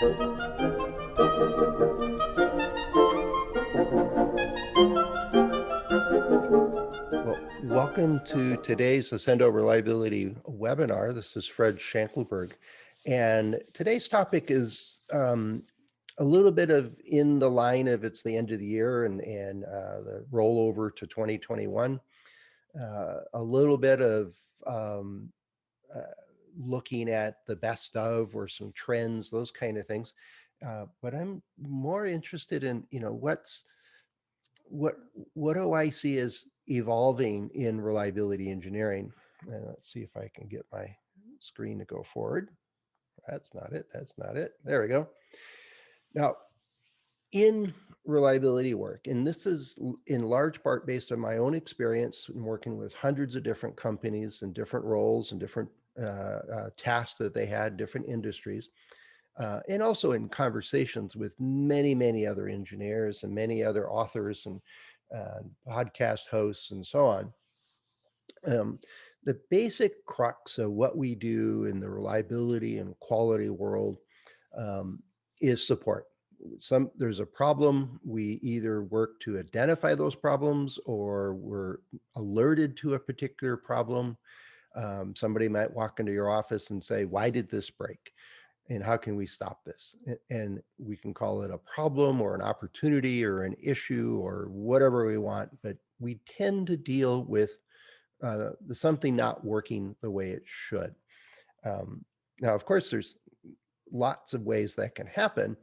Well, welcome to today's Ascendo Reliability webinar. This is Fred Schankelberg. And today's topic is a little bit of in the line of it's the end of the year and the rollover to 2021. A little bit of uh, looking at the best of or some trends, those kind of things. But I'm more interested in, what what do I see as evolving in reliability engineering? And let's see if I can get my screen to go forward. That's not it. That's not it. There we go. Now, in reliability work, and this is in large part based on my own experience in working with hundreds of different companies and different roles and different tasks that they had, different industries, and also in conversations with many, many other engineers and many other authors and podcast hosts and so on. Um, the basic crux of what we do in the reliability and quality world um, is support. There's a problem. We either work to identify those problems or we're alerted to a particular problem. Somebody might walk into your office and say, "Why did this break? And how can we stop this?" And we can call it a problem or an opportunity or an issue or whatever we want, but we tend to deal with something not working the way it should. Um, Now, of course, there's lots of ways that can happen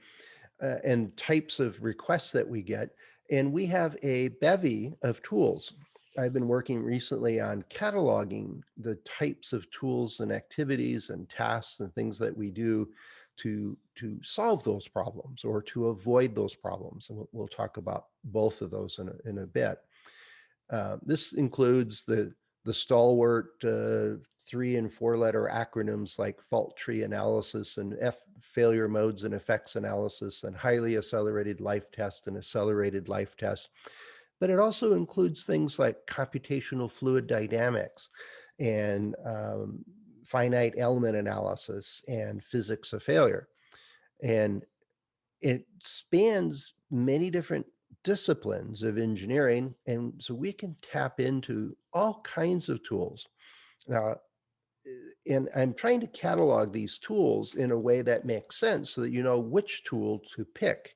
and types of requests that we get. And we have a bevy of tools. I've been working recently on cataloging the types of tools and activities and tasks and things that we do to solve those problems or to avoid those problems. And we'll talk about both of those in a bit. This includes the stalwart 3 and 4 letter acronyms like fault tree analysis and failure modes and effects analysis and highly accelerated life test and accelerated life test. But it also includes things like computational fluid dynamics and finite element analysis and physics of failure. And it spans many different disciplines of engineering, and so we can tap into all kinds of tools. Now, and I'm trying to catalog these tools in a way that makes sense so that you know which tool to pick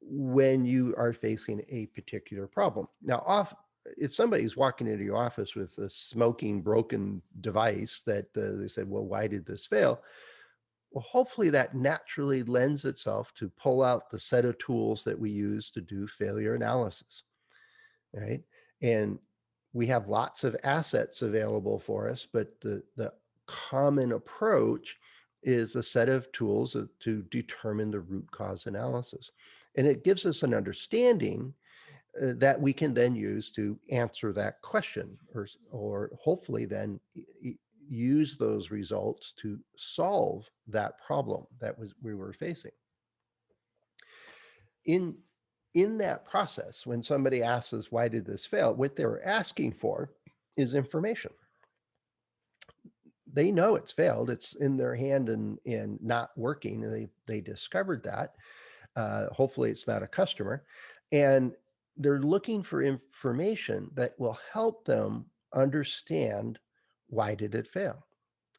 when you are facing a particular problem. Now, if somebody's walking into your office with a smoking broken device that they said, "Well, why did this fail?" Well, hopefully that naturally lends itself to pull out the set of tools that we use to do failure analysis, right? And we have lots of assets available for us, but the common approach is a set of tools to determine the root cause analysis. And it gives us an understanding that we can then use to answer that question or hopefully then use those results to solve that problem that we were facing. In in that process, when somebody asks us why did this fail, what they're asking for is information. They know it's failed. It's in their hand and not working. And they discovered that. Hopefully, it's not a customer, and they're looking for information that will help them understand why did it fail.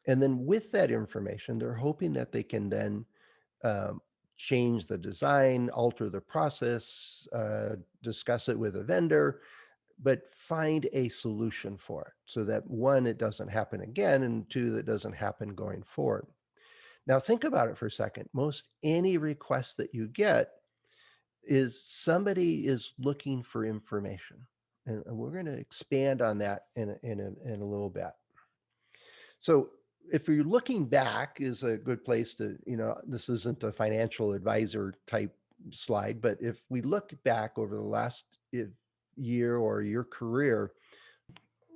And then with that information, they're hoping that they can then um, change the design, alter the process, discuss it with a vendor, but find a solution for it so that one, it doesn't happen again, and two, that doesn't happen going forward. Now, think about it for a second. Most any request that you get is somebody is looking for information. And we're going to expand on that in a little bit. So if you're looking back is a good place to, this isn't a financial advisor type slide, but if we look back over the last year or your career,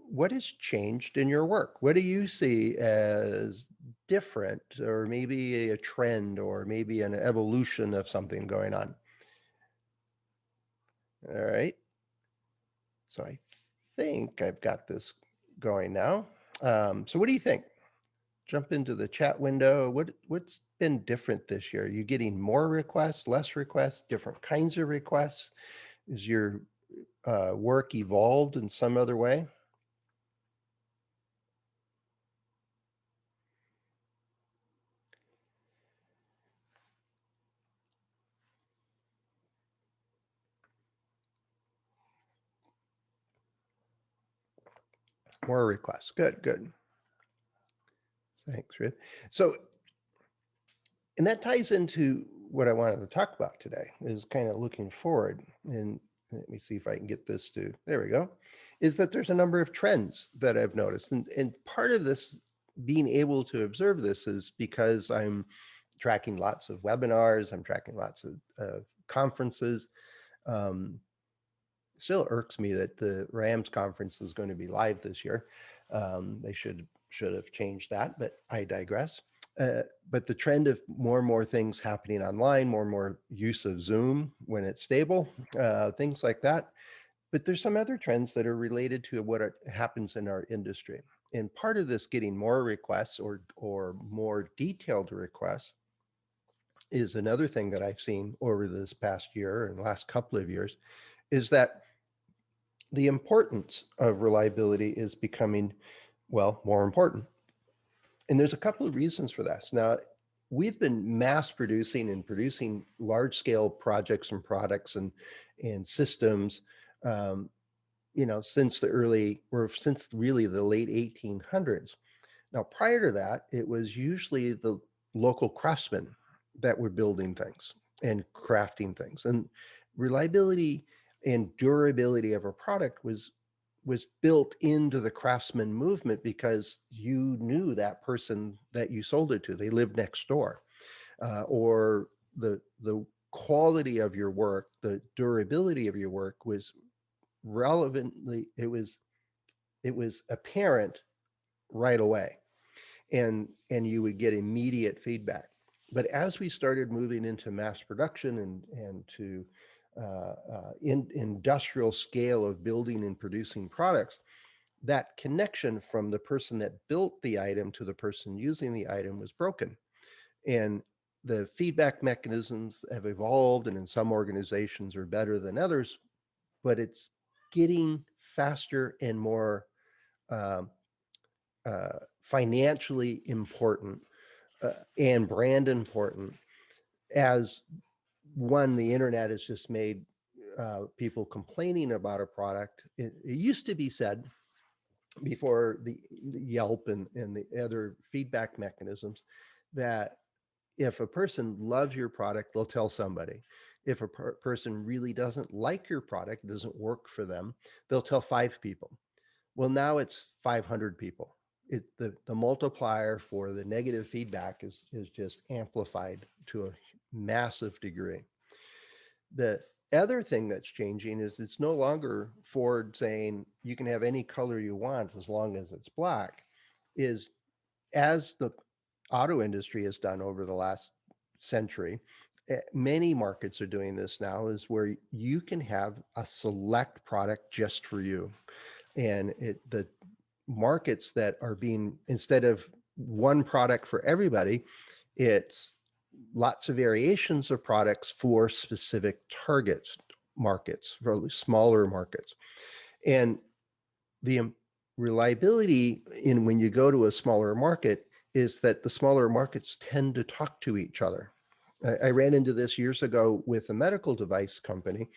what has changed in your work? What do you see as different or maybe a trend or maybe an evolution of something going on? All right. So I think I've got this going now. So what do you think? jump into the chat window. What's been different this year? Are you getting more requests, less requests, different kinds of requests? Is your work evolved in some other way? More requests. Good, good. Thanks, Rick. So, and that ties into what I wanted to talk about today is kind of looking forward. And let me see if I can get this to, there we go, is that there's a number of trends that I've noticed. And part of this being able to observe this is because I'm tracking lots of webinars, I'm tracking lots of conferences. Um, Still irks me that the Rams conference is going to be live this year. They should have changed that, but I digress. But the trend of more and more things happening online, more and more use of Zoom when it's stable, things like that. But there's some other trends that are related to what happens in our industry. And part of this getting more requests or more detailed requests is another thing that I've seen over this past year and last couple of years is that the importance of reliability is becoming, well, more important. And there's a couple of reasons for this. Now, we've been mass producing and producing large scale projects and products and systems, um, since since really the late 1800s. Now, prior to that, it was usually the local craftsmen that were building things and crafting things. And reliability and durability of a product was built into the craftsman movement because you knew that person that you sold it to. They lived next door, or the quality of your work, the durability of your work was relevantly. It was apparent right away, and you would get immediate feedback. But as we started moving into mass production and to industrial scale of building and producing products, that connection from the person that built the item to the person using the item was broken. And the feedback mechanisms have evolved, and in some organizations are better than others, but it's getting faster and more um, financially important and brand important as one, the internet has just made people complaining about a product. It used to be said before the Yelp and the other feedback mechanisms that if a person loves your product, they'll tell somebody. If a person really doesn't like your product, doesn't work for them, they'll tell 5 people. Well, now it's 500 people. The multiplier for the negative feedback is just amplified to a massive degree. The other thing that's changing is it's no longer Ford saying you can have any color you want as long as it's black. Is as the auto industry has done over the last century, many markets are doing this now, is where you can have a select product just for you. And the markets that are being, instead of one product for everybody, it's lots of variations of products for specific targets, markets, really smaller markets. And the reliability in when you go to a smaller market is that the smaller markets tend to talk to each other. I ran into this years ago with a medical device company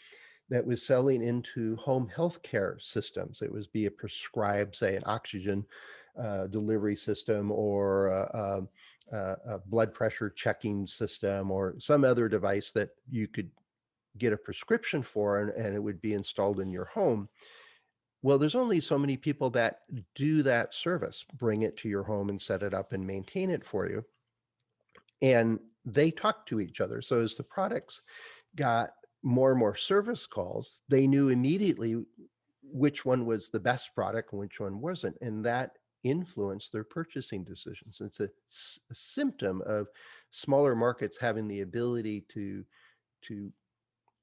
that was selling into home healthcare systems. It was be a prescribed, say, an oxygen delivery system or a blood pressure checking system or some other device that you could get a prescription for and it would be installed in your home. Well, there's only so many people that do that service, bring it to your home and set it up and maintain it for you. And they talk to each other. So as the products got more and more service calls, they knew immediately which one was the best product and which one wasn't. And that influenced their purchasing decisions. It's a symptom of smaller markets having the ability to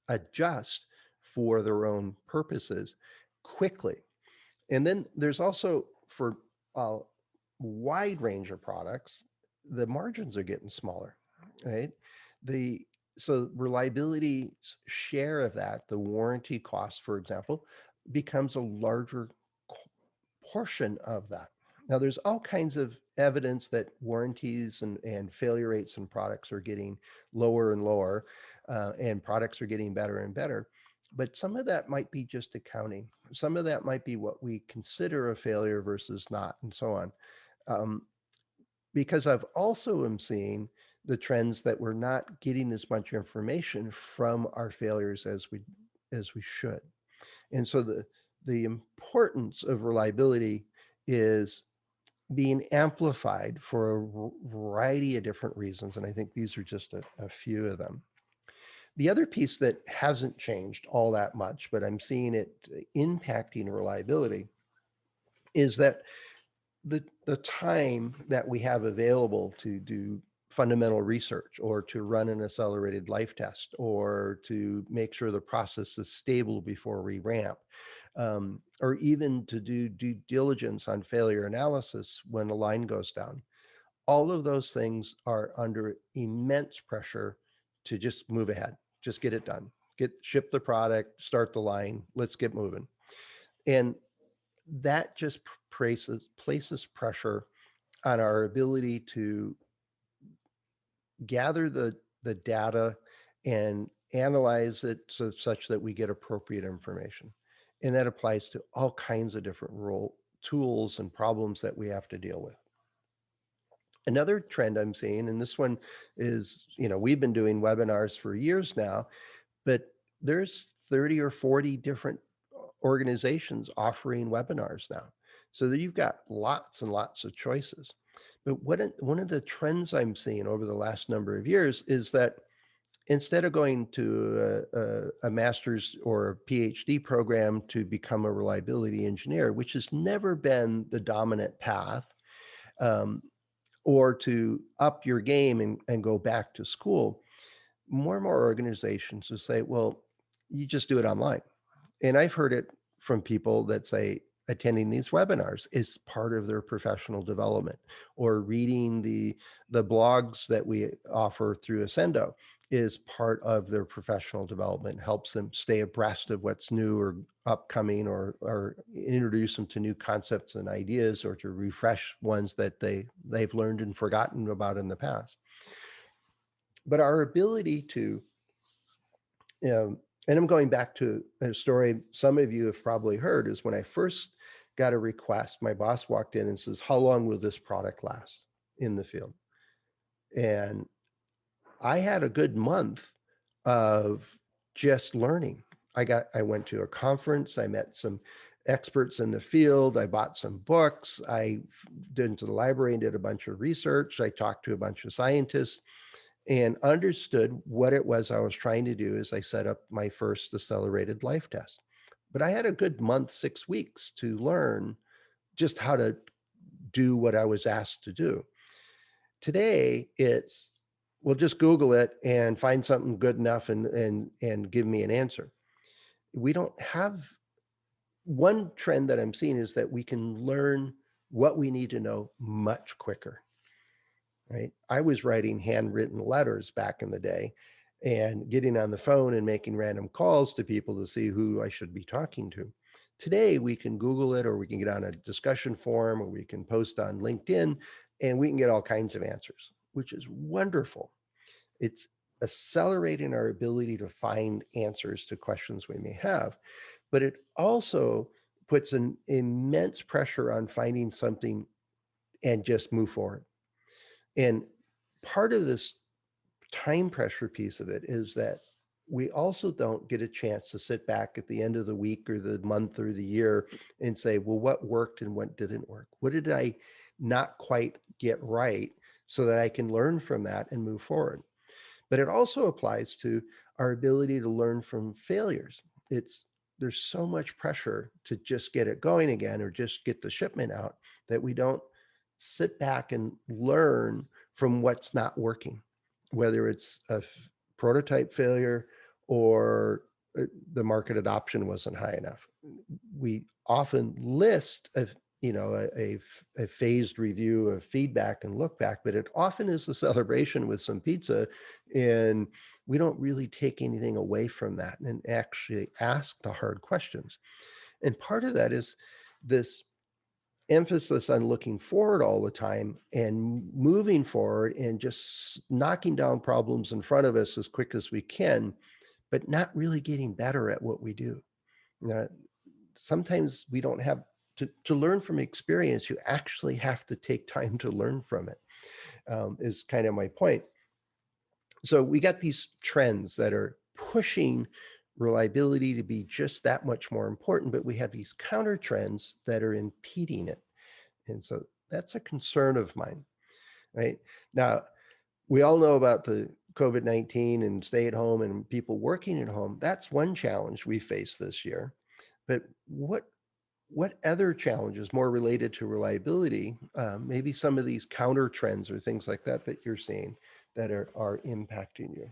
adjust for their own purposes quickly. And then there's also for uh, wide range of products, the margins are getting smaller, right? The so reliability's share of that, the warranty cost, for example, becomes a larger portion of that. Now, there's all kinds of evidence that warranties and failure rates in products are getting lower and lower, and products are getting better and better. But some of that might be just accounting. Some of that might be what we consider a failure versus not, and so on. Um, because I've also am seeing the trends that we're not getting as much information from our failures as we should. And so the importance of reliability is being amplified for a variety of different reasons. And I think these are just a few of them. The other piece that hasn't changed all that much, but I'm seeing it impacting reliability, is that the time that we have available to do fundamental research or to run an accelerated life test or to make sure the process is stable before we ramp, or even to do due diligence on failure analysis when a line goes down. All of those things are under immense pressure to just move ahead, just get it done, get ship the product, start the line, let's get moving. And that just places pressure on our ability to gather the data and analyze it such that we get appropriate information. And that applies to all kinds of different role tools and problems that we have to deal with. Another trend I'm seeing, and this one is, we've been doing webinars for years now, but there's 30 or 40 different organizations offering webinars now. So that you've got lots and lots of choices. But one of the trends I'm seeing over the last number of years is that instead of going to a master's or a PhD program to become a reliability engineer, which has never been the dominant path, um, or to up your game and go back to school, more and more organizations will say, well, you just do it online. And I've heard it from people that say attending these webinars is part of their professional development, or reading the blogs that we offer through Ascendo is part of their professional development, helps them stay abreast of what's new or upcoming, or introduce them to new concepts and ideas, or to refresh ones that they've learned and forgotten about in the past. But our ability to, and I'm going back to a story some of you have probably heard, is when I first got a request, my boss walked in and says, how long will this product last in the field? And I had a good month of just learning. I went to a conference, I met some experts in the field, I bought some books, I went to the library and did a bunch of research, I talked to a bunch of scientists and understood what it was I was trying to do as I set up my first accelerated life test. But I had a good month, 6 weeks to learn just how to do what I was asked to do. Today, it's, well, just Google it and find something good enough and give me an answer. We don't have, one trend that I'm seeing is that we can learn what we need to know much quicker. Right? I was writing handwritten letters back in the day and getting on the phone and making random calls to people to see who I should be talking to. Today, we can Google it, or we can get on a discussion forum, or we can post on LinkedIn, and we can get all kinds of answers, which is wonderful. It's accelerating our ability to find answers to questions we may have, but it also puts an immense pressure on finding something and just move forward. And part of this time pressure piece of it is that we also don't get a chance to sit back at the end of the week or the month or the year and say, well, what worked and what didn't work? What did I not quite get right, so that I can learn from that and move forward? But it also applies to our ability to learn from failures. There's so much pressure to just get it going again or just get the shipment out, that we don't sit back and learn from what's not working, whether it's a prototype failure or the market adoption wasn't high enough. We often list a phased review of feedback and look back, but it often is a celebration with some pizza, and we don't really take anything away from that and actually ask the hard questions. And part of that is this emphasis on looking forward all the time and moving forward and just knocking down problems in front of us as quick as we can, but not really getting better at what we do. Now, sometimes we don't have to learn from experience. You actually have to take time to learn from it, is kind of my point. So we got these trends that are pushing reliability to be just that much more important, but we have these counter trends that are impeding it. And so that's a concern of mine, right? Now, we all know about the COVID-19 and stay at home and people working at home. That's one challenge we face this year. But what other challenges more related to reliability, maybe some of these counter trends or things like that that you're seeing that are impacting you?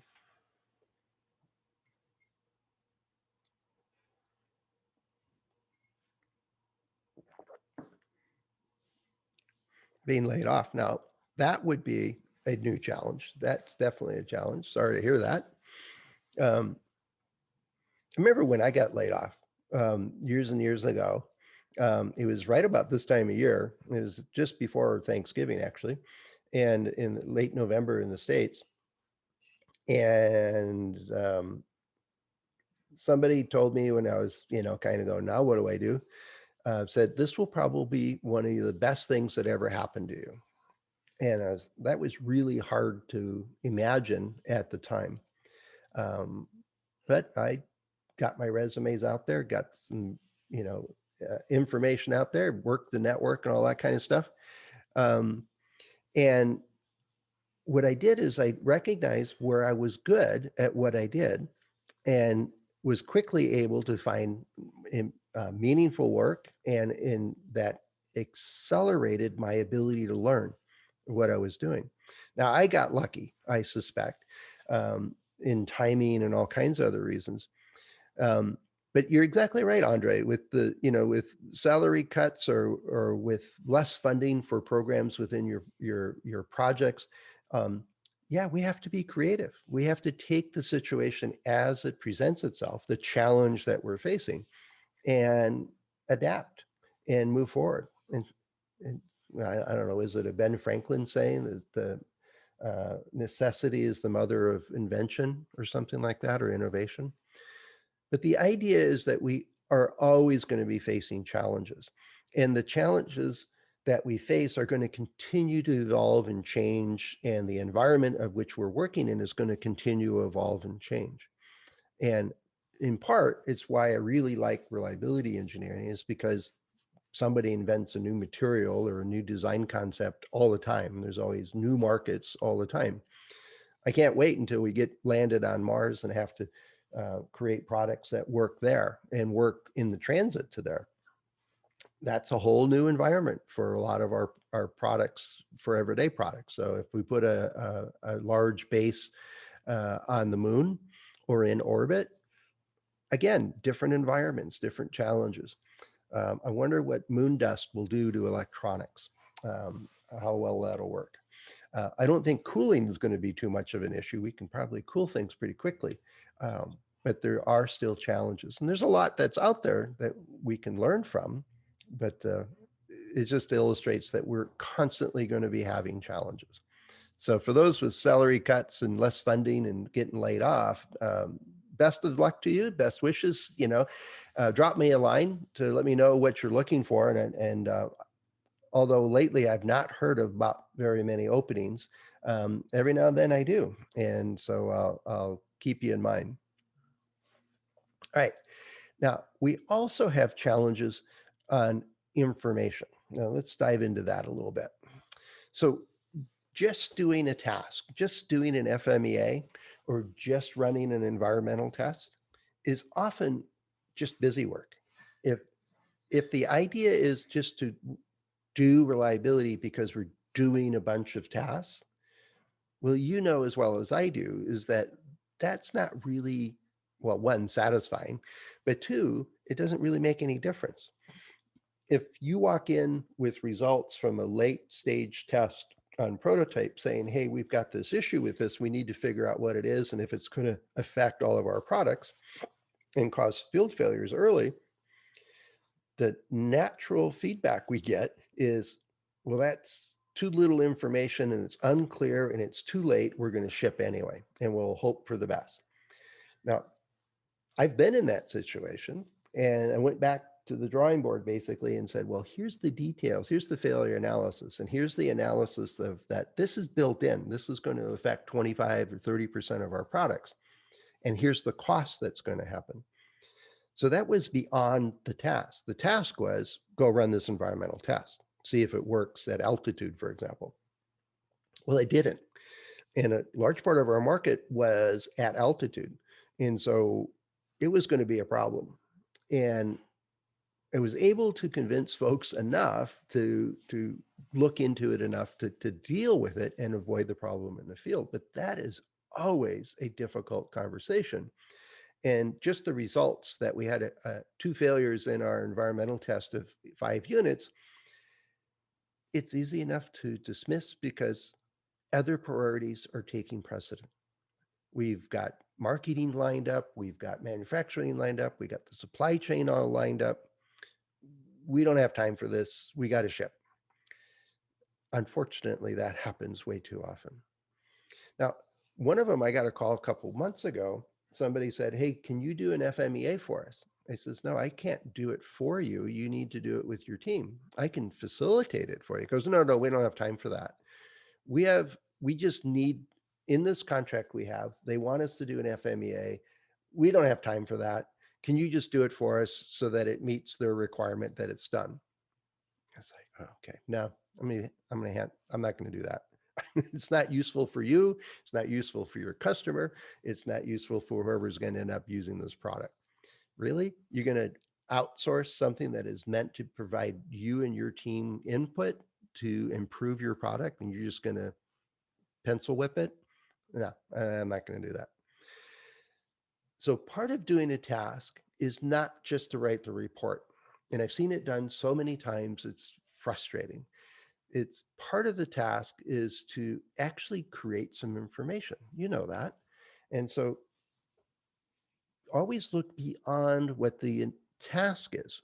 Being laid off. Now, that would be a new challenge. That's definitely a challenge. Sorry to hear that. Um, I remember when I got laid off years and years ago. It was right about this time of year. It was just before Thanksgiving, actually, and in late November in the States. And somebody told me when I was, kind of going, now what do I do? Said, this will probably be one of the best things that ever happened to you. And that was really hard to imagine at the time. Um, but I got my resumes out there, got some, information out there, worked the network and all that kind of stuff. Um, and what I did is I recognized where I was good at what I did and was quickly able to find meaningful work, and in that accelerated my ability to learn what I was doing. Now, I got lucky, I suspect, in timing and all kinds of other reasons. Um, but you're exactly right, Andre, with with salary cuts or with less funding for programs within your projects. Um, yeah, we have to be creative. We have to take the situation as it presents itself, the challenge that we're facing, and adapt and move forward. And I don't know, is it a Ben Franklin saying that the necessity is the mother of invention or something like that, or innovation? But the idea is that we are always going to be facing challenges. And the challenges that we face are going to continue to evolve and change. And the environment of which we're working in is going to continue to evolve and change. And in part, it's why I really like reliability engineering, is because somebody invents a new material or a new design concept all the time. There's always new markets all the time. I can't wait until we get landed on Mars and have to create products that work there and work in the transit to there. That's a whole new environment for a lot of our products, for everyday products. So if we put a large base on the moon or in orbit, again, different environments, different challenges. I wonder what moon dust will do to electronics, how well that'll work. I don't think cooling is going to be too much of an issue. We can probably cool things pretty quickly, but there are still challenges. And there's a lot that's out there that we can learn from, but it just illustrates that we're constantly going to be having challenges. So for those with salary cuts and less funding and getting laid off, best of luck to you. Best wishes. Drop me a line to let me know what you're looking for, and although lately I've not heard of about very many openings, every now and then I do, and so I'll keep you in mind. All right. Now, we also have challenges on information. Now, let's dive into that a little bit. So, just doing a task, just doing an FMEA, or just running an environmental test is often just busy work. If if the idea is just to do reliability because we're doing a bunch of tasks, well, you know as well as I do, is that that's not really, well, one, satisfying, but two, it doesn't really make any difference. if you walk in with results from a late stage test on prototype saying, hey, we've got this issue with this, we need to figure out what it is and if it's going to affect all of our products and cause field failures early, the natural feedback we get is, well, that's too little information and it's unclear and it's too late. We're going to ship anyway, and we'll hope for the best. Now, I've been in that situation, and I went back to the drawing board basically and said, well, here's the details, here's the failure analysis, and here's the analysis of that. This is built in. This is going to affect 25 or 30% of our products. And here's the cost that's going to happen. So that was beyond the task. The task was go run this environmental test, see if it works at altitude, for example. Well, it didn't. And a large part of our market was at altitude. And so it was going to be a problem. And I was able to convince folks enough to look into it enough to deal with it and avoid the problem in the field. But that is always a difficult conversation. And just the results that we had 2 failures in our environmental test of 5 units, it's easy enough to dismiss because other priorities are taking precedent. We've got marketing lined up, we've got manufacturing lined up, we got the supply chain all lined up. We don't have time for this. We got to ship. Unfortunately, that happens way too often. Now, one of them, I got a call a couple months ago. Somebody said, hey, can you do an FMEA for us? I says, no, I can't do it for you. You need to do it with your team. I can facilitate it for you. He goes, no, we don't have time for that. We just need, in this contract we have, they want us to do an FMEA. We don't have time for that. Can you just do it for us so that it meets their requirement that it's done? I was like, oh, okay, no, I'm not going to do that. It's not useful for you. It's not useful for your customer. It's not useful for whoever's going to end up using this product. Really? You're going to outsource something that is meant to provide you and your team input to improve your product, and you're just going to pencil whip it? No, I'm not going to do that. So part of doing a task is not just to write the report. And I've seen it done so many times, it's frustrating. It's part of the task is to actually create some information. You know that. And so always look beyond what the task is.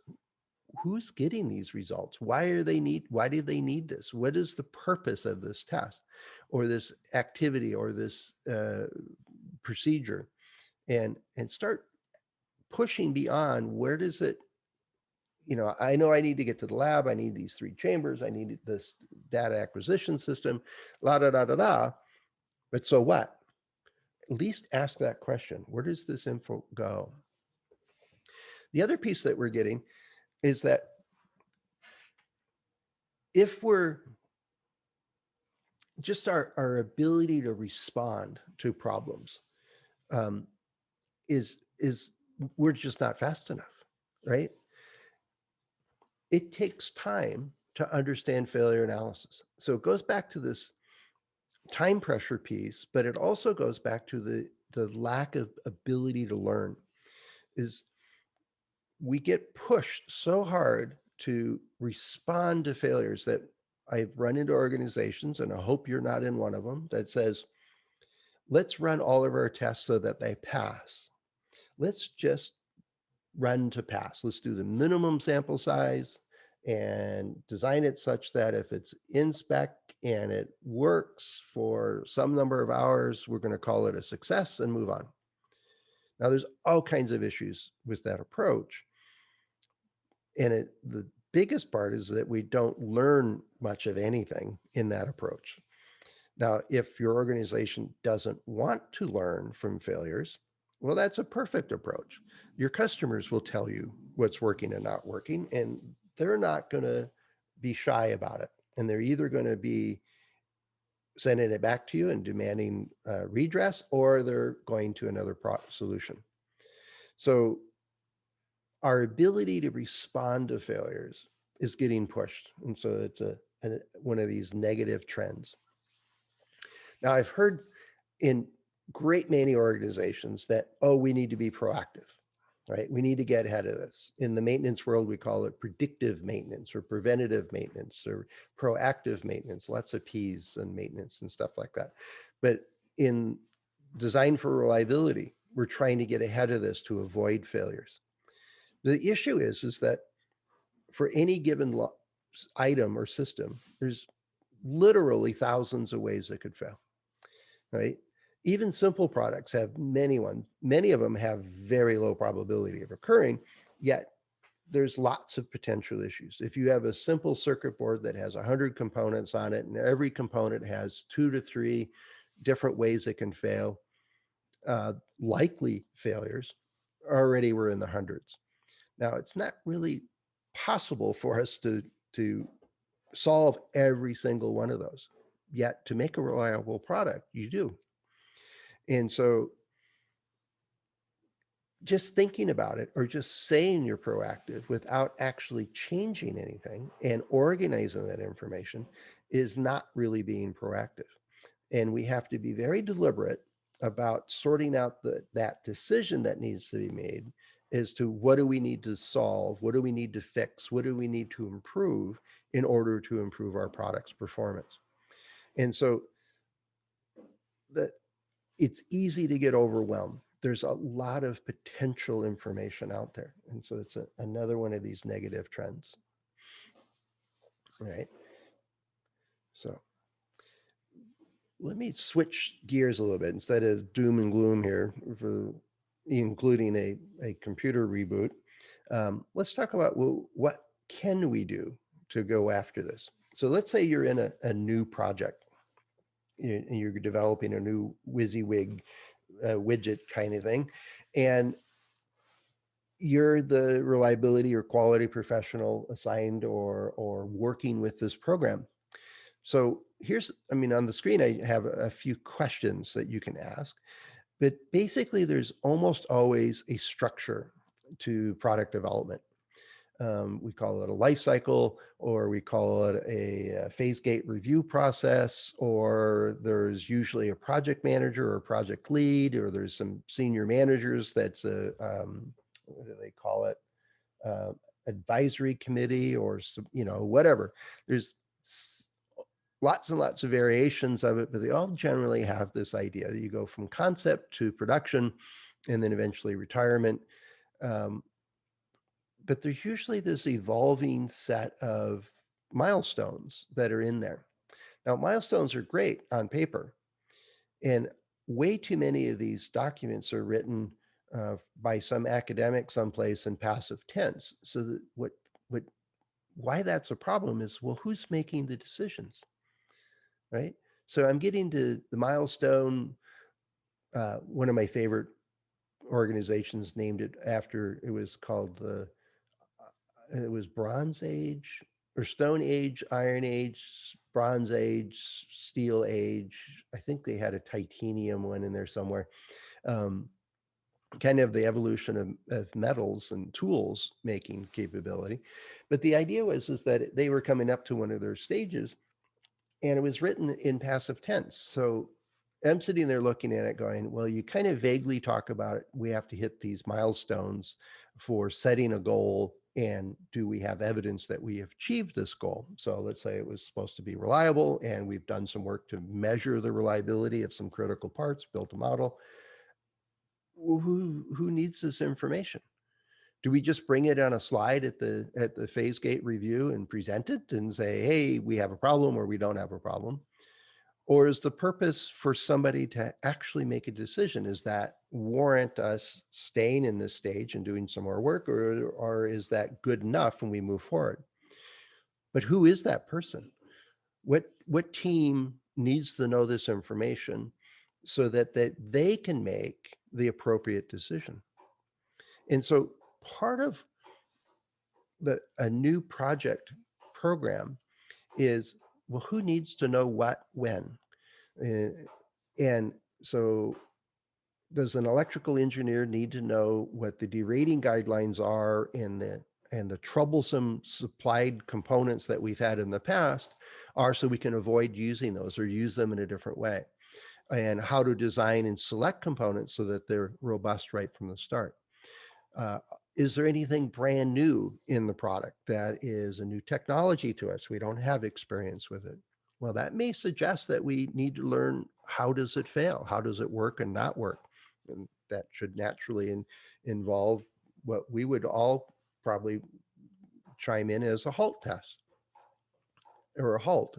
Who's getting these results? Why do they need this? What is the purpose of this test or this activity or this procedure? And start pushing beyond where does it, I know I need to get to the lab. I need these 3 chambers. I need this data acquisition system, la da da da da. But so what? At least ask that question. Where does this info go? The other piece that we're getting is that if we're just our ability to respond to problems is we're just not fast enough, right? It takes time to understand failure analysis. So it goes back to this time pressure piece, but it also goes back to the lack of ability to learn. Is we get pushed so hard to respond to failures that I've run into organizations, and I hope you're not in one of them, that says, let's run all of our tests so that they pass. Let's just run to pass. Let's do the minimum sample size and design it such that if it's in spec and it works for some number of hours, we're going to call it a success and move on. Now, there's all kinds of issues with that approach. And the biggest part is that we don't learn much of anything in that approach. Now, if your organization doesn't want to learn from failures, well, that's a perfect approach. Your customers will tell you what's working and not working, and they're not going to be shy about it. And they're either going to be sending it back to you and demanding redress, or they're going to another solution. So our ability to respond to failures is getting pushed. And so it's one of these negative trends. Now, I've heard in great many organizations that, oh, we need to be proactive. right? We need to get ahead of this. In the maintenance world, we call it predictive maintenance or preventative maintenance or proactive maintenance, lots of P's and maintenance and stuff like that. But in design for reliability, we're trying to get ahead of this to avoid failures. The issue is that for any given item or system, there's literally thousands of ways it could fail, right? Even simple products have many of them have very low probability of occurring, yet there's lots of potential issues. If you have a simple circuit board that has 100 components on it and every component has 2 to 3 different ways it can fail, likely failures already were in the hundreds. Now, it's not really possible for us to solve every single one of those. Yet to make a reliable product, you do. And so just thinking about it or just saying you're proactive without actually changing anything and organizing that information is not really being proactive. And we have to be very deliberate about sorting out that decision that needs to be made as to what do we need to solve, what do we need to fix, what do we need to improve in order to improve our product's performance. And so that it's easy to get overwhelmed. There's a lot of potential information out there. And so it's another one of these negative trends. Right. So let me switch gears a little bit instead of doom and gloom here for including a computer reboot. Let's talk about, well, what can we do to go after this? So let's say you're in a new project and you're developing a new WYSIWYG widget kind of thing, and you're the reliability or quality professional assigned or working with this program. So here's, I mean, on the screen, I have a few questions that you can ask, but basically there's almost always a structure to product development. We call it a life cycle, or we call it a phase gate review process, or there's usually a project manager or project lead, or there's some senior managers that's a, what do they call it? Uh, Advisory committee or some, whatever. There's lots and lots of variations of it, but they all generally have this idea that you go from concept to production and then eventually retirement. But there's usually this evolving set of milestones that are in there. Now, milestones are great on paper, and way too many of these documents are written by some academic someplace in passive tense. So that why that's a problem is, well, who's making the decisions, right? So I'm getting to the milestone. One of my favorite organizations named it after, it was called the it was Bronze Age or Stone Age, Iron Age, Bronze Age, Steel Age. I think they had a titanium one in there somewhere. Um, Kind of the evolution of metals and tools making capability. But the idea is that they were coming up to one of their stages, and it was written in passive tense. So I'm sitting there looking at it going, well, you kind of vaguely talk about it. We have to hit these milestones for setting a goal. And do we have evidence that we have achieved this goal? So let's say it was supposed to be reliable, and we've done some work to measure the reliability of some critical parts, built a model. Who needs this information? Do we just bring it on a slide at the phase gate review and present it and say, hey, we have a problem or we don't have a problem? Or is the purpose for somebody to actually make a decision? Is that warrant us staying in this stage and doing some more work, or is that good enough when we move forward? But who is that person? What team needs to know this information so that they can make the appropriate decision? And so part of a new project program is, well, who needs to know what when? And so does an electrical engineer need to know what the derating guidelines are and the troublesome supplied components that we've had in the past are, so we can avoid using those or use them in a different way? And how to design and select components so that they're robust right from the start. Uh, is there anything brand new in the product that is a new technology to us? We don't have experience with it. Well, that may suggest that we need to learn, how does it fail? How does it work and not work? And that should naturally involve what we would all probably chime in as a halt test or a halt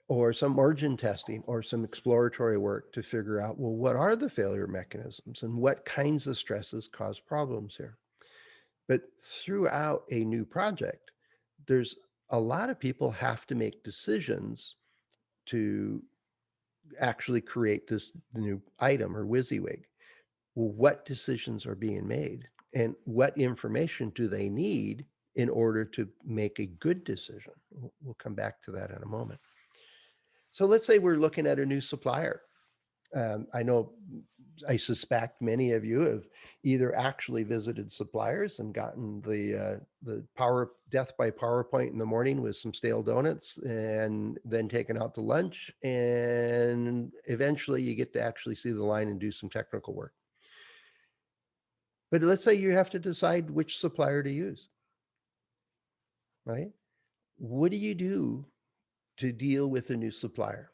or some margin testing or some exploratory work to figure out, well, what are the failure mechanisms and what kinds of stresses cause problems here? But throughout a new project, there's a lot of people have to make decisions to actually create this new item or WYSIWYG. Well, what decisions are being made and what information do they need in order to make a good decision? We'll come back to that in a moment. So let's say we're looking at a new supplier. I know, I suspect many of you have either actually visited suppliers and gotten the power death by PowerPoint in the morning with some stale donuts, and then taken out to lunch, and eventually you get to actually see the line and do some technical work. But let's say you have to decide which supplier to use, right? What do you do to deal with a new supplier?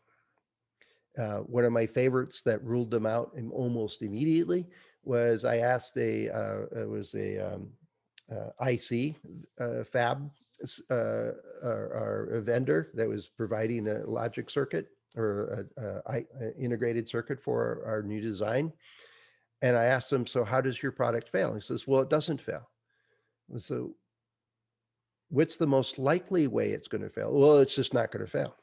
One of my favorites that ruled them out almost immediately was, I asked it was a IC fab, or a vendor that was providing a logic circuit or a integrated circuit for our new design. And I asked him, so how does your product fail? He says, well, it doesn't fail. So what's the most likely way it's going to fail? Well, it's just not going to fail.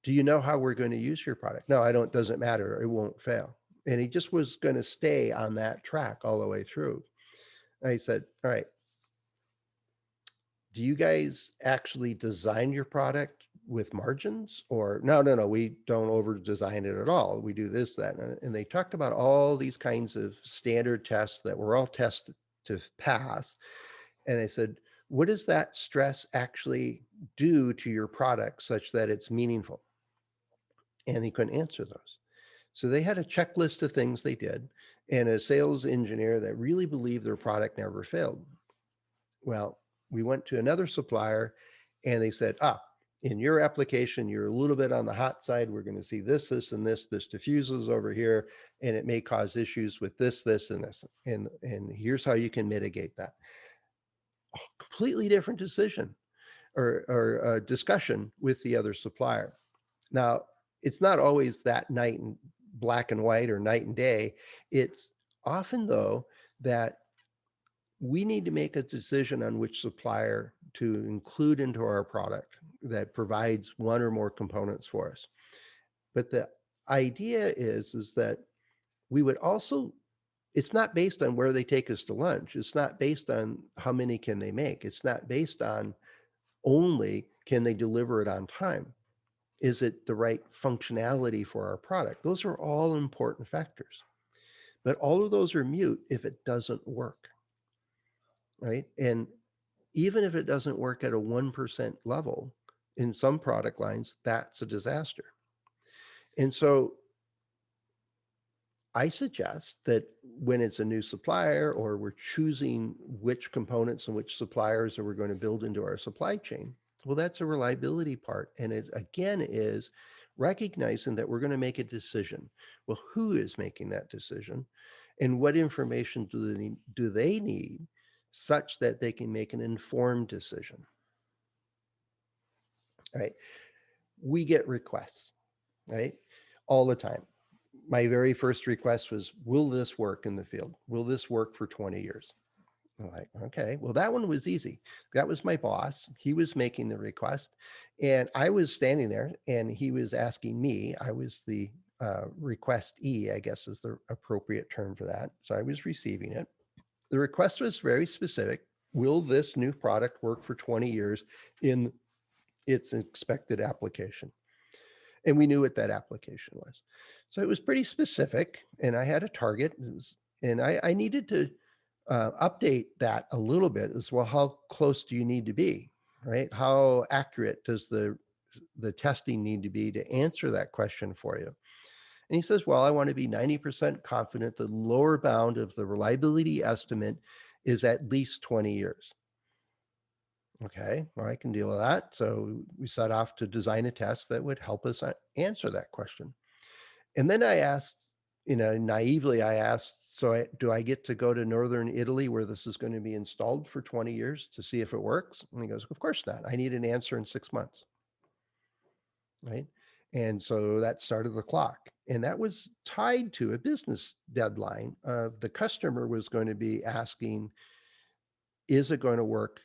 Do you know how we're going to use your product? No, I don't, doesn't matter. It won't fail. And he just was going to stay on that track all the way through. And I said, all right, do you guys actually design your product with margins? Or no, we don't over design it at all. We do this, that. And they talked about all these kinds of standard tests that were all tested to pass. And I said, what does that stress actually do to your product such that it's meaningful? And he couldn't answer those. So they had a checklist of things they did and a sales engineer that really believed their product never failed. Well, we went to another supplier and they said, in your application, you're a little bit on the hot side. We're going to see this, this, and this. This diffuses over here, and it may cause issues with this, this, and this. And here's how you can mitigate that. A completely different decision or discussion with the other supplier. Now, it's not always that night and black and white or night and day. It's often, though, that we need to make a decision on which supplier to include into our product that provides one or more components for us. But the idea is that we would also, it's not based on where they take us to lunch. It's not based on how many can they make. It's not based on only can they deliver it on time. Is it the right functionality for our product? Those are all important factors. But all of those are mute if it doesn't work, right? And even if it doesn't work at a 1% level in some product lines, that's a disaster. And so I suggest that when it's a new supplier or we're choosing which components and which suppliers are we're going to build into our supply chain, well, that's a reliability part. And it again is recognizing that we're going to make a decision. Well, who is making that decision? And what information do they need such that they can make an informed decision? Right? We get requests, right? All the time. My very first request was, will this work in the field? Will this work for 20 years? I'm like, okay, well, that one was easy. That was my boss. He was making the request. And I was standing there and he was asking me. I was the requestee, I guess is the appropriate term for that. So I was receiving it. The request was very specific. Will this new product work for 20 years in its expected application? And we knew what that application was. So it was pretty specific, and I had a target, and I needed to update that a little bit as well. How close do you need to be, right? How accurate does the testing need to be to answer that question for you? And he says, well, I want to be 90% confident the lower bound of the reliability estimate is at least 20 years. Okay, well, I can deal with that. So we set off to design a test that would help us answer that question. And then I asked, naively, I asked, so do I get to go to Northern Italy where this is going to be installed for 20 years to see if it works? And he goes, of course not. I need an answer in 6 months. Right. And so that started the clock. And that was tied to a business deadline. The customer was going to be asking, is it going to work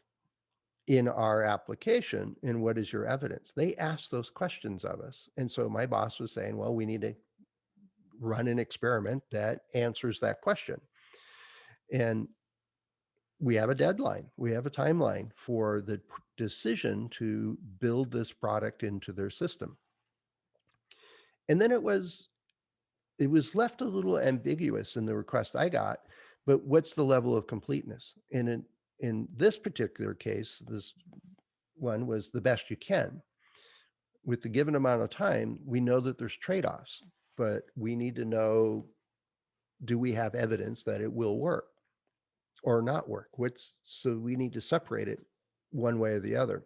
in our application? And what is your evidence? They asked those questions of us. And so my boss was saying, well, we need to run an experiment that answers that question. And we have a deadline, we have a timeline for the decision to build this product into their system. And then it was left a little ambiguous in the request I got, but what's the level of completeness? And in this particular case, this one was the best you can. With the given amount of time, we know that there's trade-offs, but we need to know, do we have evidence that it will work or not work? So we need to separate it one way or the other.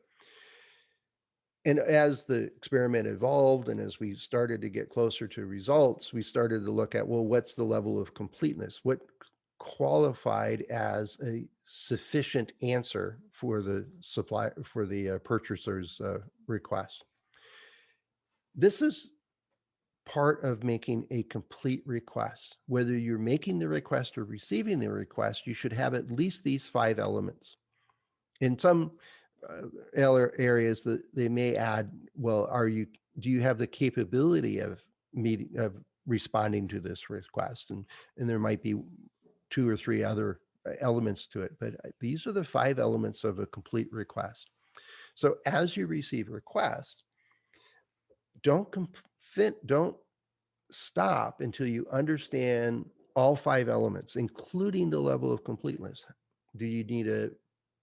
And as the experiment evolved and as we started to get closer to results, we started to look at, well, what's the level of completeness? What qualified as a sufficient answer for the purchaser's request? This is part of making a complete request. Whether you're making the request or receiving the request, you should have at least these 5 elements. In some areas that they may add, well, do you have the capability of responding to this request? And there might be 2 or 3 other elements to it, but these are the 5 elements of a complete request. So as you receive a request, don't stop until you understand all 5 elements, including the level of completeness. Do you need a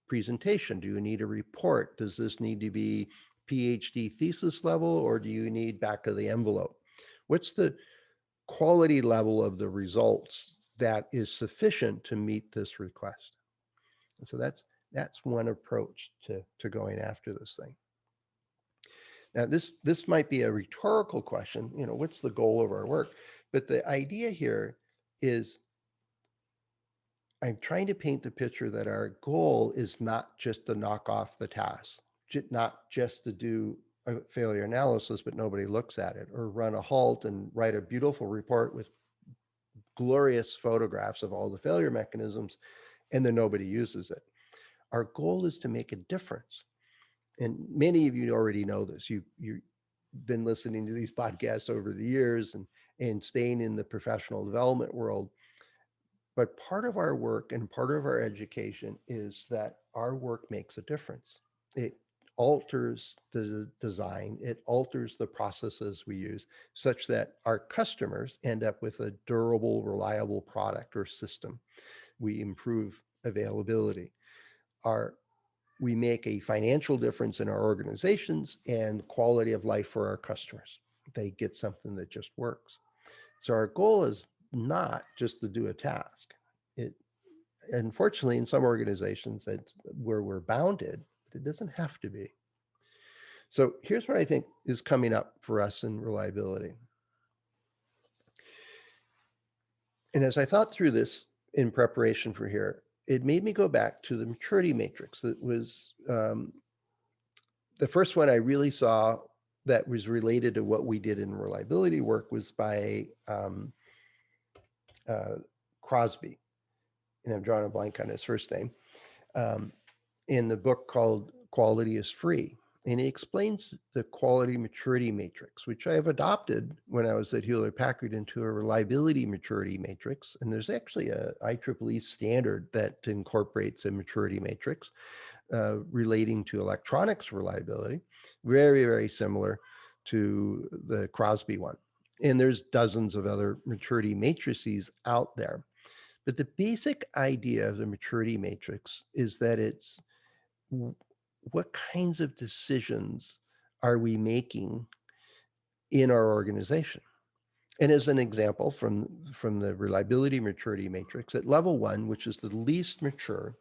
presentation? Do you need a report? Does this need to be PhD thesis level, or do you need back of the envelope? What's the quality level of the results that is sufficient to meet this request? And so that's one approach to going after this thing. Now, this might be a rhetorical question, what's the goal of our work? But the idea here is I'm trying to paint the picture that our goal is not just to knock off the task, not just to do a failure analysis, but nobody looks at it, or run a halt and write a beautiful report with glorious photographs of all the failure mechanisms, and then nobody uses it. Our goal is to make a difference. And many of you already know this. You've been listening to these podcasts over the years and staying in the professional development world. But part of our work and part of our education is that our work makes a difference. It alters the design, it alters the processes we use such that our customers end up with a durable, reliable product or system. We improve availability. We make a financial difference in our organizations and quality of life for our customers. They get something that just works. So our goal is not just to do a task. Unfortunately, in some organizations, that's where we're bounded, but it doesn't have to be. So here's what I think is coming up for us in reliability. And as I thought through this in preparation for here, it made me go back to the maturity matrix. That was the first one I really saw that was related to what we did in reliability work was by Crosby, and I'm drawing a blank on his first name, in the book called Quality is Free. And he explains the quality maturity matrix, which I have adopted when I was at Hewlett Packard into a reliability maturity matrix. And there's actually a IEEE standard that incorporates a maturity matrix relating to electronics reliability, very, very similar to the Crosby one. And there's dozens of other maturity matrices out there. But the basic idea of the maturity matrix is that it's what kinds of decisions are we making in our organization? And as an example from the reliability maturity matrix, at level 1, which is the least mature,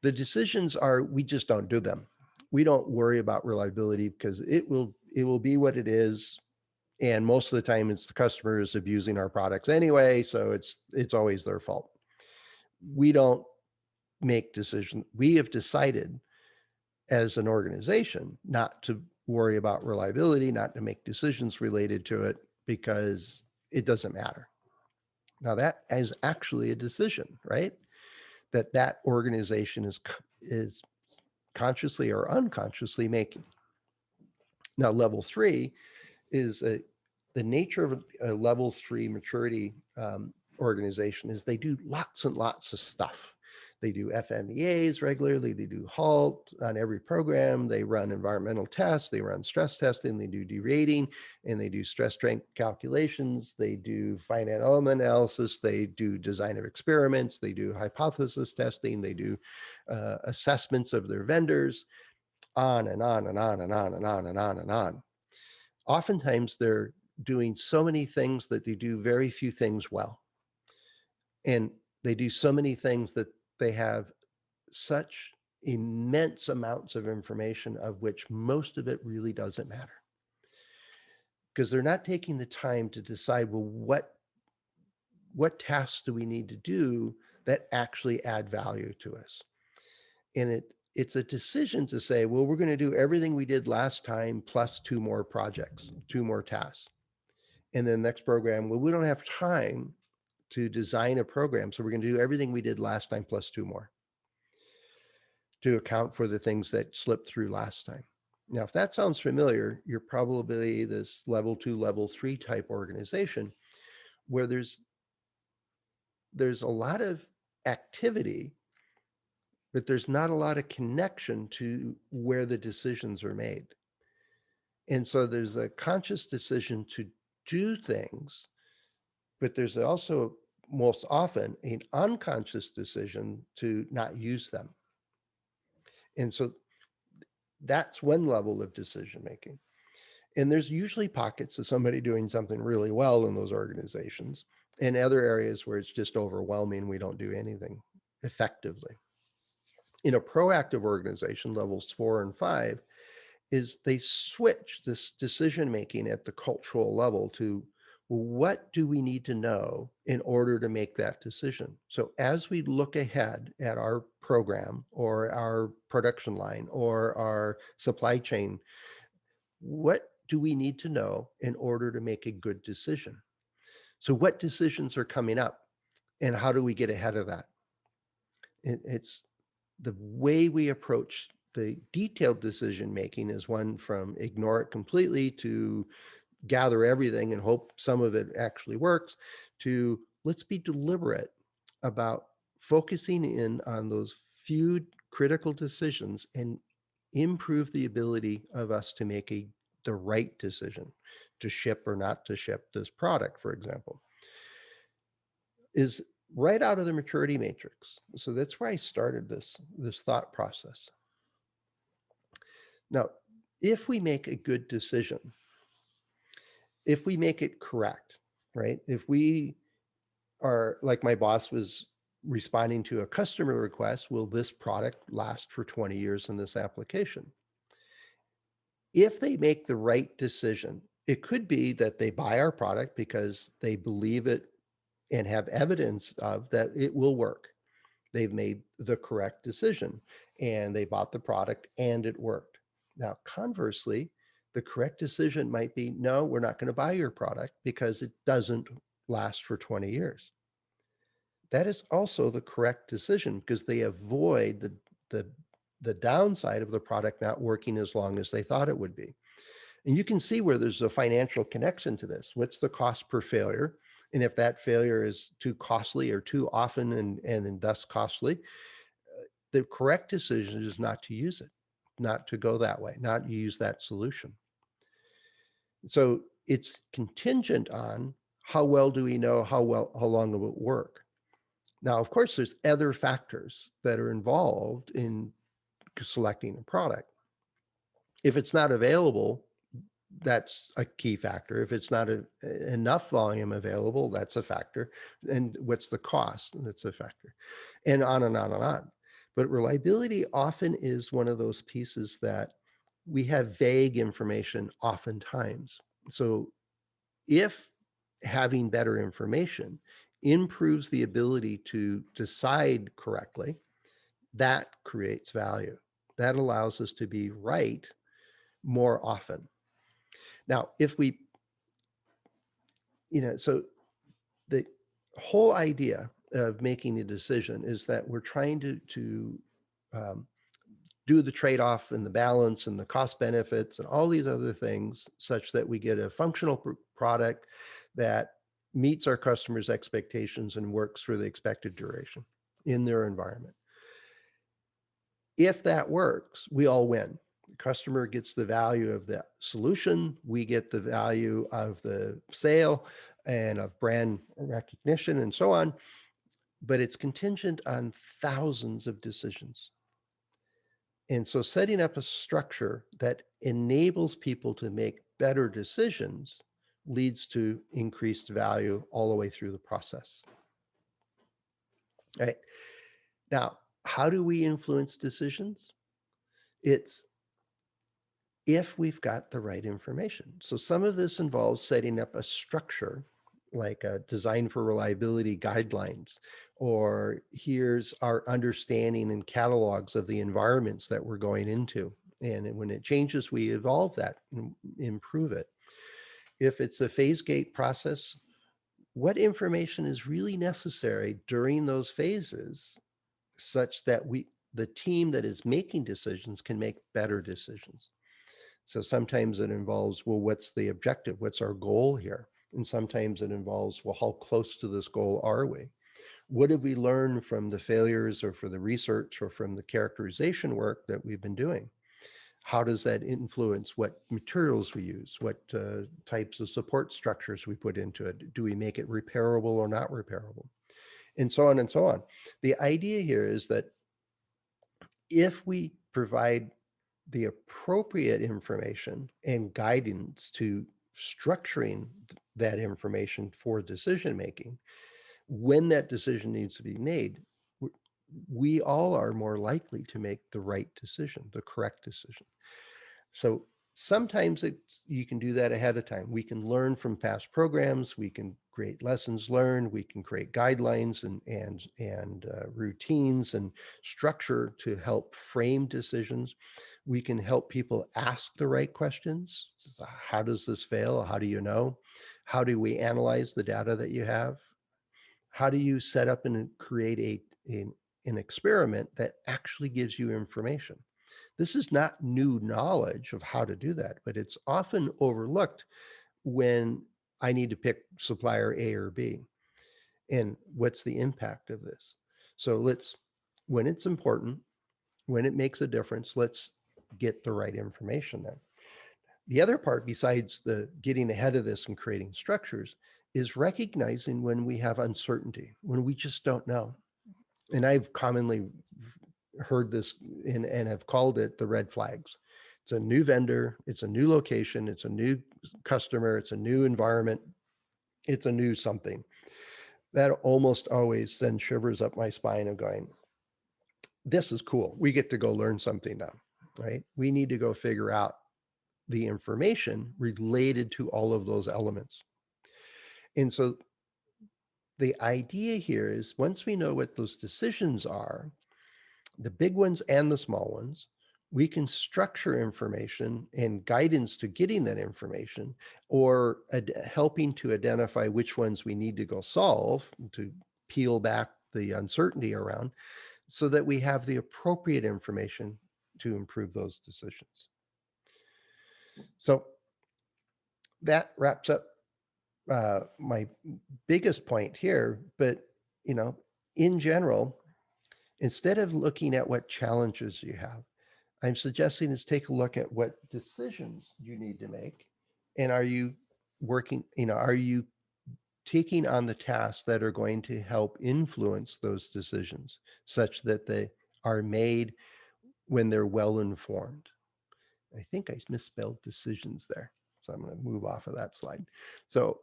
the decisions are we just don't do them. We don't worry about reliability because it will be what it is, and most of the time it's the customers abusing our products anyway, so it's always their fault. We don't make decisions. We have decided as an organization not to worry about reliability, not to make decisions related to it because it doesn't matter. Now that is actually a decision, right? That organization is consciously or unconsciously making. Now level 3 is the nature of a level 3 maturity organization is they do lots and lots of stuff. They do FMEAs regularly, they do HALT on every program, they run environmental tests, they run stress testing, they do derating, and they do stress strength calculations, they do finite element analysis, they do design of experiments, they do hypothesis testing, they do assessments of their vendors, on and on and on and on and on and on and on. Oftentimes they're doing so many things that they do very few things well. And they do so many things that they have such immense amounts of information of which most of it really doesn't matter. Because they're not taking the time to decide, well, what tasks do we need to do that actually add value to us? And it's a decision to say, well, we're going to do everything we did last time plus 2 more projects, 2 more tasks. And then next program, well, we don't have time to design a program, so we're going to do everything we did last time plus 2 more to account for the things that slipped through last time. Now, if that sounds familiar, you're probably this level 2, level 3 type organization where there's a lot of activity, but there's not a lot of connection to where the decisions are made. And so there's a conscious decision to do things, but there's also most often an unconscious decision to not use them. And so that's one level of decision making. And there's usually pockets of somebody doing something really well in those organizations, and other areas where it's just overwhelming. We don't do anything effectively. In a proactive organization, levels 4 and 5, is they switch this decision making at the cultural level to, well, what do we need to know in order to make that decision? So as we look ahead at our program or our production line or our supply chain, what do we need to know in order to make a good decision? So what decisions are coming up and how do we get ahead of that? It's the way we approach the detailed decision making is one from ignore it completely to gather everything and hope some of it actually works, to let's be deliberate about focusing in on those few critical decisions and improve the ability of us to make the right decision to ship or not to ship this product, for example, is right out of the maturity matrix. So that's where I started this thought process. Now, if we make a good decision, if we make it correct, right? If we are like my boss was responding to a customer request, will this product last for 20 years in this application? If they make the right decision, it could be that they buy our product because they believe it and have evidence of that it will work. They've made the correct decision and they bought the product and it worked. Now, conversely, the correct decision might be, no, we're not going to buy your product because it doesn't last for 20 years. That is also the correct decision because they avoid the, the downside of the product not working as long as they thought it would be. And you can see where there's a financial connection to this. What's the cost per failure? And if that failure is too costly or too often and thus costly, the correct decision is not to use it, not to go that way, not use that solution. So it's contingent on how well do we know how long it will work. Now, of course, there's other factors that are involved in selecting a product. If it's not available, that's a key factor. If it's not enough volume available, that's a factor. And what's the cost? That's a factor. And on and on and on. But reliability often is one of those pieces that we have vague information oftentimes. So if having better information improves the ability to decide correctly, that creates value. That allows us to be right more often. Now, if we, so the whole idea of making a decision is that we're trying to um, do the trade-off and the balance and the cost benefits and all these other things such that we get a functional product that meets our customers' expectations and works for the expected duration in their environment. If that works, we all win. The customer gets the value of the solution, we get the value of the sale and of brand recognition and so on, but it's contingent on thousands of decisions. And so setting up a structure that enables people to make better decisions leads to increased value all the way through the process. Right. Now, how do we influence decisions? It's if we've got the right information. So some of this involves setting up a structure like a design for reliability guidelines, or here's our understanding and catalogs of the environments that we're going into. And when it changes, we evolve that and improve it. If it's a phase gate process, what information is really necessary during those phases such that the team that is making decisions can make better decisions. So sometimes it involves, well, what's the objective? What's our goal here? And sometimes it involves, well, how close to this goal are we? What have we learned from the failures or for the research or from the characterization work that we've been doing? How does that influence what materials we use? What types of support structures we put into it? Do we make it repairable or not repairable? And so on and so on. The idea here is that if we provide the appropriate information and guidance to structuring that information for decision making, when that decision needs to be made, we all are more likely to make the right decision, the correct decision. So sometimes you can do that ahead of time. We can learn from past programs. We can create lessons learned. We can create guidelines and routines and structure to help frame decisions. We can help people ask the right questions. So how does this fail? How do you know? How do we analyze the data that you have? How do you set up and create an experiment that actually gives you information? This is not new knowledge of how to do that, but it's often overlooked when I need to pick supplier A or B. And what's the impact of this? So when it's important, when it makes a difference, let's get the right information then. The other part, besides the getting ahead of this and creating structures, is recognizing when we have uncertainty, when we just don't know. And I've commonly heard this and have called it the red flags. It's a new vendor, it's a new location, it's a new customer, it's a new environment, it's a new something. That almost always sends shivers up my spine of going, this is cool. We get to go learn something now, right? We need to go figure out the information related to all of those elements. And so the idea here is once we know what those decisions are, the big ones and the small ones, we can structure information and guidance to getting that information or helping to identify which ones we need to go solve to peel back the uncertainty around so that we have the appropriate information to improve those decisions. So that wraps up my biggest point here, but in general, instead of looking at what challenges you have, I'm suggesting is take a look at what decisions you need to make. And are you working, are you taking on the tasks that are going to help influence those decisions such that they are made when they're well informed? I think I misspelled decisions there. So I'm going to move off of that slide. So,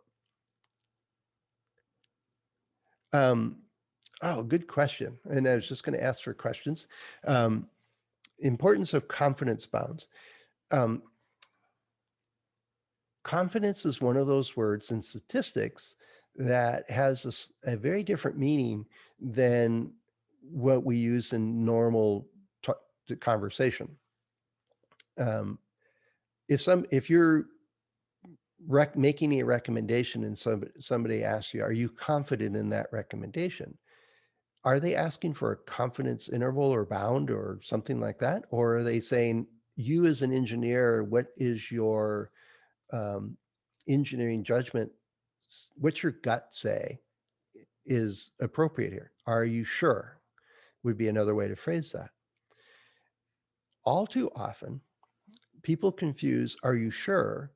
oh, good question. And I was just going to ask for questions. Um, Importance of confidence bounds. Um, Confidence is one of those words in statistics that has a very different meaning than what we use in normal conversation. Um, if you're making a recommendation and somebody asks you, "Are you confident in that recommendation?" Are they asking for a confidence interval or bound or something like that, or are they saying, "You as an engineer, what is your um, engineering judgment, what's your gut say is appropriate here? Are you sure?" Would be another way to phrase that. All too often, people confuse "are you sure,"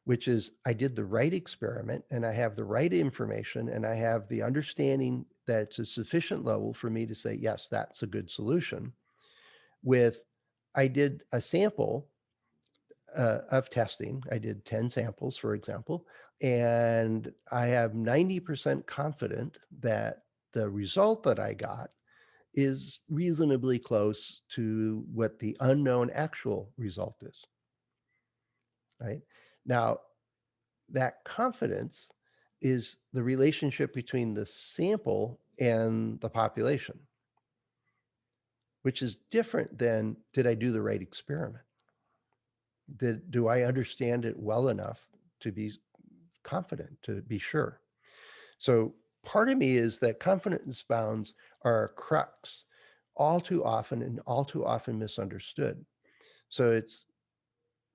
which is I did the right experiment and I have the right information and I have the understanding that it's a sufficient level for me to say, yes, that's a good solution, with I did a sample of testing. I did 10 samples, for example, and I have 90% confident that the result that I got is reasonably close to what the unknown actual result is, right? Now, that confidence is the relationship between the sample and the population, which is different than did I do the right experiment? Do I understand it well enough to be confident, to be sure? So part of me is that confidence bounds are a crux all too often and all too often misunderstood. So it's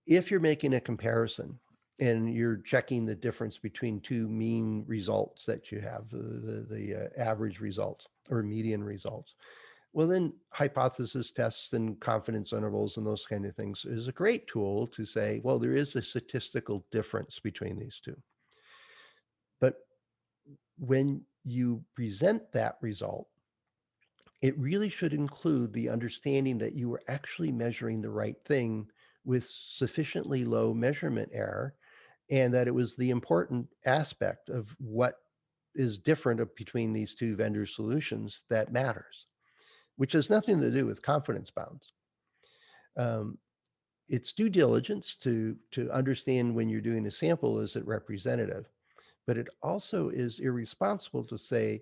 if you're making a comparison and you're checking the difference between two mean results that you have, the average results or median results, well, then hypothesis tests and confidence intervals and those kind of things is a great tool to say, well, there is a statistical difference between these two. But when you present that result, it really should include the understanding that you were actually measuring the right thing with sufficiently low measurement error, and that it was the important aspect of what is different between these two vendor solutions that matters, which has nothing to do with confidence bounds. Um, it's due diligence to understand when you're doing a sample, is it representative? But it also is irresponsible to say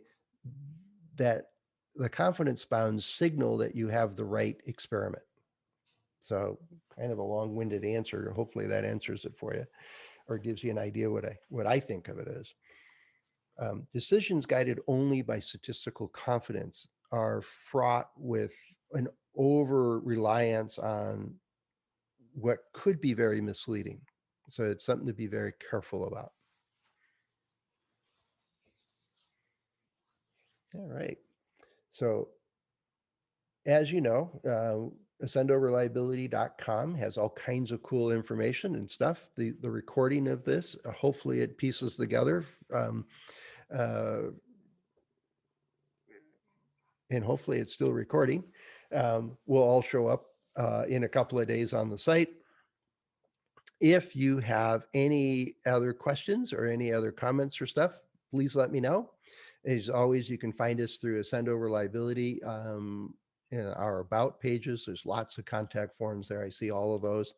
that the confidence bounds signal that you have the right experiment. So kind of a long-winded answer. Hopefully that answers it for you or gives you an idea what I think of it as. Decisions guided only by statistical confidence are fraught with an over reliance on what could be very misleading. So it's something to be very careful about. All right. So as you know, AscendoReliability.com has all kinds of cool information and stuff. The recording of this, hopefully it pieces together, uh, and hopefully it's still recording, will all show up in a couple of days on the site. If you have any other questions or any other comments or stuff, please let me know. As always, you can find us through Ascendo Reliability in our About pages. There's lots of contact forms there. I see all of those.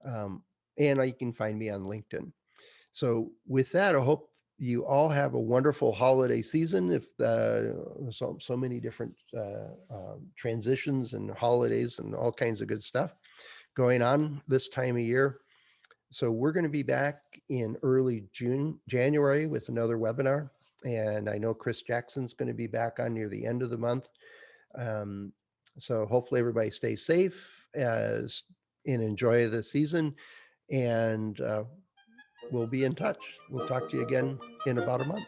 And you can find me on LinkedIn. So with that, I hope you all have a wonderful holiday season. If so many different transitions and holidays and all kinds of good stuff going on this time of year. So we're going to be back in early January with another webinar. And I know Chris Jackson's going to be back on near the end of the month. So hopefully everybody stays safe and enjoy the season. And we'll be in touch. We'll talk to you again in about a month.